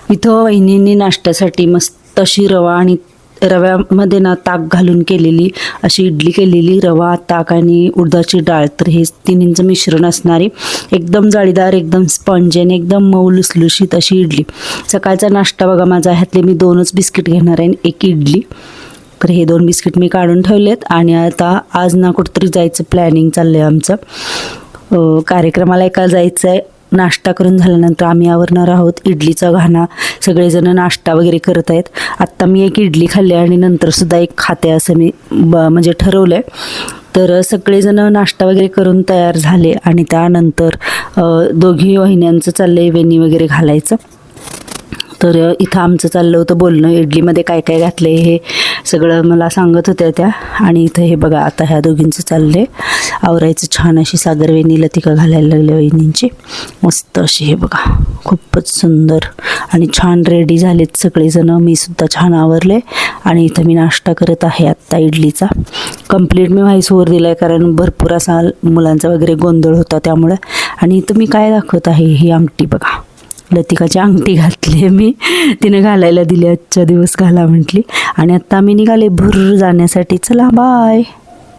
इथं वहिनींनी नाश्त्यासाठी मस्त अशी रवा आणि रव्यामध्ये ना ताक घालून केलेली अशी इडली केलेली, रवा, ताक आणि उडदाची डाळ. तर हे तिन्हींचं मिश्रण असणारी एकदम जाळीदार, एकदम स्पंजी आणि एकदम मऊ लुसलुशीत अशी इडली. सकाळचा नाश्ता बघा माझा, ह्यातले मी 2च बिस्किट घेणार आहे, 1 इडली. तर हे 2 बिस्किट मी काढून ठेवलेत. आणि आता आज ना कुठंतरी जायचं प्लॅनिंग चाललं आहे आमचं. कार्यक्रमाला एका जायचं आहे. नाश्ता करून झाल्यानंतर आम्ही आवरणार आहोत इडलीचा घाणा. सगळेजण नाश्ता वगैरे करत आहेत. आत्ता मी 1 इडली खाल्ली आणि नंतरसुद्धा 1 खाते असं मी म्हणजे ठरवलं आहे. तर सगळेजण नाश्ता वगैरे करून तयार झाले आणि त्यानंतर दोघी वहिन्यांचं चाललं आहे वेणी वगैरे घालायचं. तर इथं आमचं चाललं होतं बोलणं, इडलीमध्ये काय काय घातलं आहे हे सगळं मला सांगत होत्या त्या. आणि इथं हे बघा आता ह्या दोघींचं चाललं आहे आवरायचं. छान अशी सागर वेणी लतिका घालायला लागल्या वहिनींची, मस्त अशी. हे बघा खूपच सुंदर आणि छान रेडी झालेत सगळेजण. मी सुद्धा छान आवरले आणि इथं मी नाश्ता करत आहे आत्ता इडलीचा. कंप्लीट मी व्हॉइस ओव्हर दिला आहे कारण भरपूर असा मुलांचा वगैरे गोंधळ होता त्यामुळे. आणि इथं मी काय दाखवत आहे, ही अंगठी बघा, लतिकाची अंगठी घातली मी, तिने घालायला दिली, आजच्या दिवस घाला म्हटली. आणि आत्ता मी निघाले भुर्र जाण्यासाठी. चला बाय.